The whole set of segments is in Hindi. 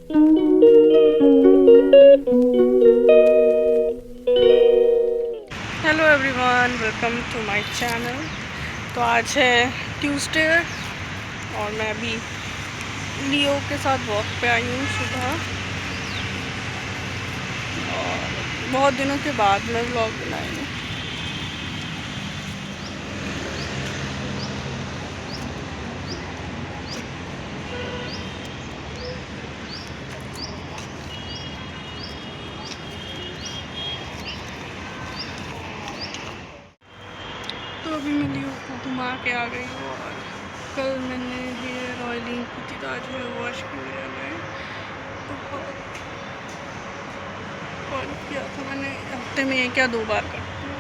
Hello everyone, welcome to my channel. तो आज है ट्यूसडे और मैं अभी लियो के साथ वॉक पे आई हूँ सुबह। और बहुत दिनों के बाद मैं व्लॉग बनाई हूँ। तो अभी मैं लियो को घुमा के आ गई हूँ। और कल मैंने हेयर ऑयलिंग की थी, तो आज हेयर वॉश की वजह में बहुत ऑयल किया था मैंने। हफ्ते में एक या 2 बार करती हूँ।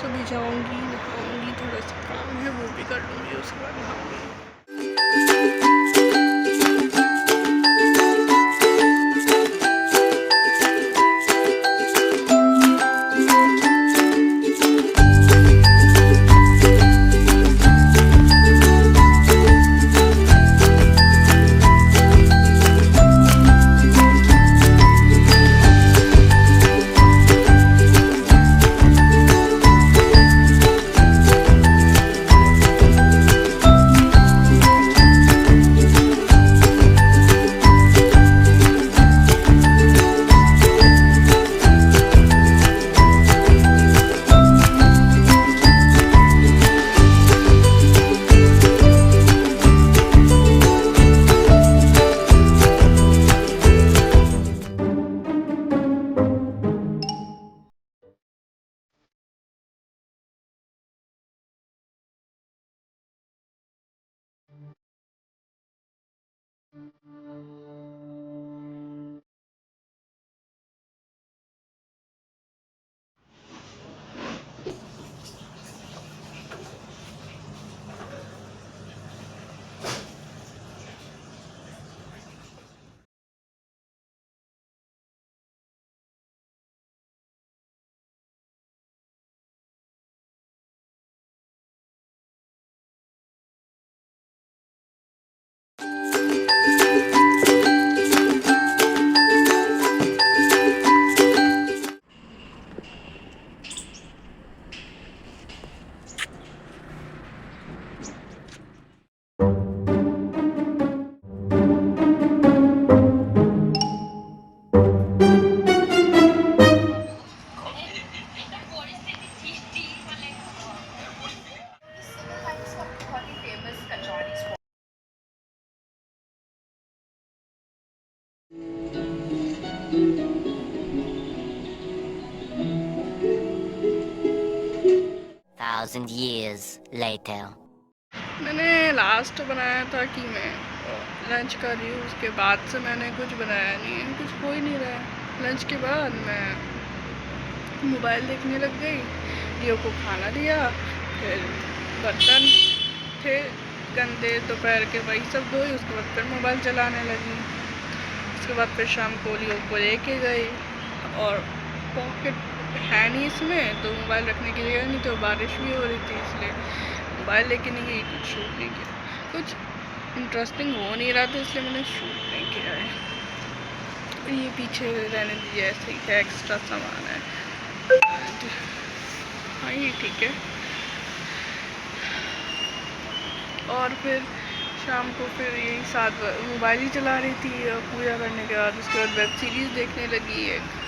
सुबह जाऊँगी, नहाऊँगी, थोड़ा सा काम है वो भी कर लूँगी, उसके बाद नहाऊँगी। Thousand years later. मैंने लास्ट बनाया था कि मैं लंच कर रही हूँ, उसके बाद से मैंने कुछ बनाया नहीं है, कुछ हो ही नहीं रहा है। लंच के बाद मैं मोबाइल देखने लग गई, लियो को खाना दिया, फिर बर्तन थे गंदे दोपहर के वही सब धोई, उसके बाद फिर मोबाइल चलाने लगी। उसके बाद फिर शाम को लियो को लेके गई, और पॉकेट है नहीं इसमें तो मोबाइल रखने की जगह नहीं, तो बारिश भी हो रही थी इसलिए मोबाइल लेके नहीं गई, कुछ शूट नहीं किया, कुछ इंटरेस्टिंग हो नहीं रहा था इसलिए मैंने शूट नहीं किया है। ये पीछे रहने दीजिए, ऐसे ही है, एक्स्ट्रा सामान है। हाँ ये ठीक है। और फिर शाम को फिर यही 7 मोबाइल ही चला रही थी पूजा करने के बाद। उसके बाद वेब सीरीज़ देखने लगी एक,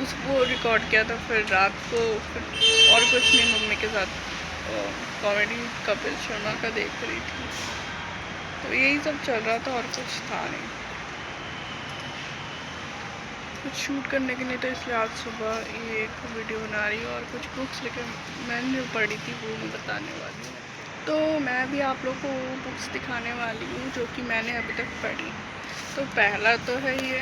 उसको रिकॉर्ड किया था। फिर रात को फिर और कुछ नहीं, मम्मी के साथ कॉमेडी कपिल शर्मा का देख रही थी। तो यही सब चल रहा था और कुछ था नहीं, कुछ शूट करने के लिए, तो इसलिए आज सुबह ये एक वीडियो बना रही हूँ। और कुछ बुक्स लेकर मैंने जो पढ़ी थी वो मैं बताने वाली हूँ। तो मैं भी आप लोग को बुक्स दिखाने वाली हूँ जो कि मैंने अभी तक पढ़ी। तो पहला तो है ये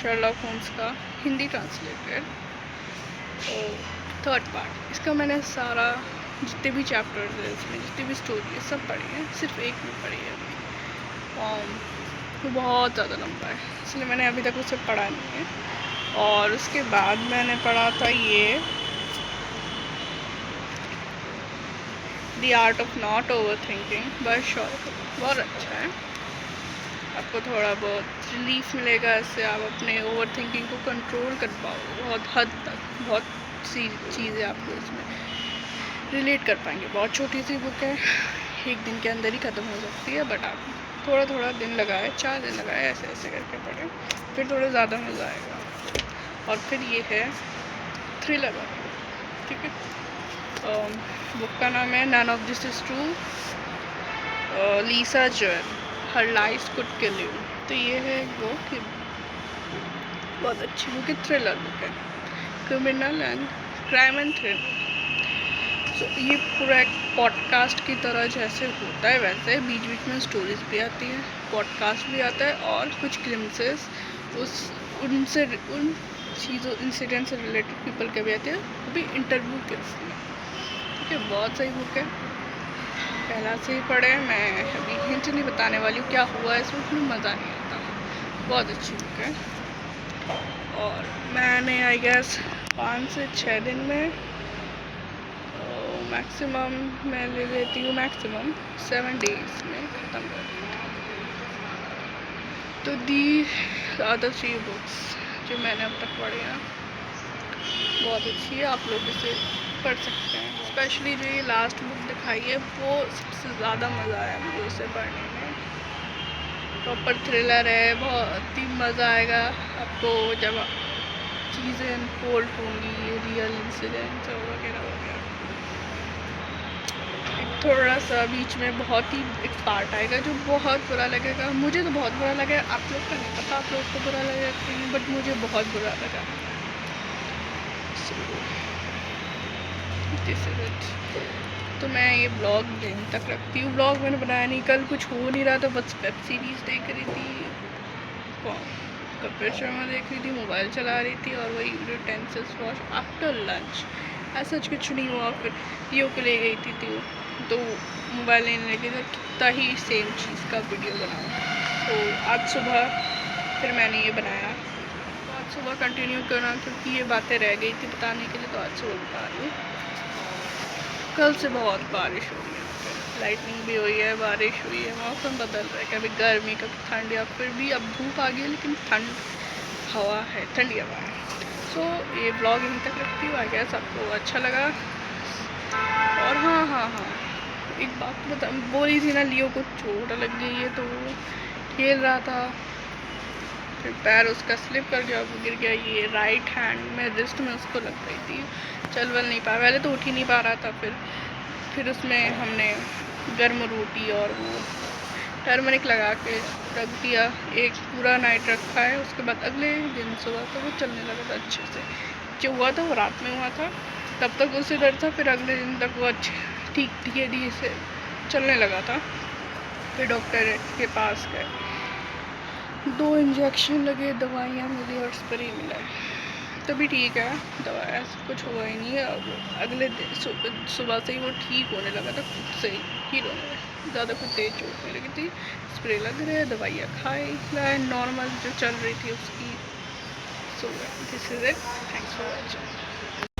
शर्लॉक होम्स का हिंदी ट्रांसलेटेड, और 3rd पार्ट। इसका मैंने सारा जितने भी चैप्टर्स हैं इसमें, जितनी भी स्टोरी है सब पढ़ी है, सिर्फ एक नहीं पढ़ी है अभी। वो बहुत ज़्यादा लंबा है इसलिए मैंने अभी तक उसे पढ़ा नहीं है। और उसके बाद मैंने पढ़ा था ये the art of not over thinking by Sherlock, बहुत अच्छा है। आपको थोड़ा बहुत रिलीफ मिलेगा। इससे आप अपने ओवर थिंकिंग को कंट्रोल कर पाओगे बहुत हद तक। बहुत सी चीज़ें आपको इसमें रिलेट कर पाएंगे। बहुत छोटी सी बुक है, एक दिन के अंदर ही ख़त्म हो सकती है, बट आप थोड़ा थोड़ा दिन लगाए, 4 दिन लगाए, ऐसे ऐसे करके पढ़ें, फिर थोड़ा ज़्यादा मज़ा आएगा। और फिर ये है थ्रिलर वाली, ठीक है। बुक का नाम है none of this is true, Lisa John, her life could kill you. तो ये है वो कि बहुत अच्छी बुक है, थ्रिलर बुक है, criminal and crime and thriller. तो ये पूरा एक पॉडकास्ट की तरह जैसे होता है वैसे बीच बीच में स्टोरीज भी आती है, पॉडकास्ट भी आता है, और कुछ ग्लिम्सेस उन चीज़ों इंसिडेंट से रिलेटेड पीपल के भी आते हैं, वो भी इंटरव्यू के उसमें, ठीक है। बहुत सही बुक है, पहला से ही पढ़े। मैं अभी हिंट नहीं बताने वाली हूँ क्या हुआ है इसमें मज़ा नहीं आता। बहुत अच्छी बुक है, और मैंने आई गेस 5 से 6 दिन में मैक्सिमम मैं ले लेती हूँ, मैक्सिमम 7 डेज में ख़त्म कर देती हूँ। तो दी अदर 3 बुक्स जो मैंने अब तक पढ़ी हैं बहुत अच्छी है, आप लोग इसे पढ़ सकते हैं। स्पेशली जो ये लास्ट बुक दिखाई है वो सबसे ज़्यादा मज़ा आया मुझे उसे पढ़ने में। प्रॉपर थ्रिलर है, बहुत ही मज़ा आएगा आपको जब चीज़ें अनफोल्ड होंगी, रियल इंसिडेंट वगैरह वगैरह। थोड़ा सा बीच में बहुत ही एक पार्ट आएगा जो बहुत बुरा लगेगा, मुझे तो बहुत बुरा लगा, आप लोग का नहीं पता आप लोग को बुरा लगेगा कि नहीं, बट मुझे बहुत बुरा लगा। This is it. तो मैं ये ब्लॉग दिन तक रखती हूँ, ब्लॉग मैंने बनाया नहीं, कल कुछ हो नहीं रहा था, बस वेब सीरीज़ देख रही थी, कपिल शर्मा देख रही थी, मोबाइल चला रही थी, और वही यूटेंसिल्स वॉश आफ्टर लंच। ऐसा कुछ नहीं हुआ। फिर लियो को ले गई थी तो मोबाइल लेने लगी तो कितना ही सेम चीज़ का वीडियो बनाऊँ। तो आज सुबह फिर मैंने ये बनाया, तो आज सुबह कंटिन्यू करना क्योंकि ये बातें रह गई थी बताने के लिए, तो आज सुबह बता रही हूँ। कल से बहुत बारिश हो रही है, लाइटनिंग भी हुई है, बारिश हुई है, मौसम बदल रहा है, कभी गर्मी कभी ठंड, या फिर भी अब धूप आ गई है लेकिन ठंड हवा है, ठंडी हवा है। सो ये ब्लॉग यहीं तक रखती हूँ। आई गेस आपको अच्छा लगा। और हाँ, एक बात बता बोली थी ना, लियो को चोट लग गई है, तो वो खेल रहा था, फिर पैर उसका स्लिप कर गया, वो गिर गया। ये राइट हैंड में रिस्ट में उसको लग गई थी, चल वल नहीं पा, पहले तो उठ ही नहीं पा रहा था। फिर उसमें हमने गर्म रोटी और वो टर्मरिक लगा के रख दिया, एक पूरा नाइट रखा है। उसके बाद अगले दिन सुबह तो वो चलने लगा था अच्छे से। जो हुआ था वो रात में हुआ था, तब तक उसे डर था, फिर अगले दिन तक वो अच्छे ठीक धीरे से चलने लगा था। फिर डॉक्टर के पास गए, 2 इंजेक्शन लगे, दवाइयाँ मिली और स्प्रे मिला है, तभी ठीक है। दवा ऐसा कुछ हुआ ही नहीं है। अब अगले दिन सुबह से ही वो ठीक होने लगा था, खुद से ही रोने लगा, ज़्यादा कुछ तेज चोट नहीं लगी थी, स्प्रे लग रहे, दवाइयाँ खाए, नॉर्मल जो चल रही थी उसकी। So this is it, thanks for watching.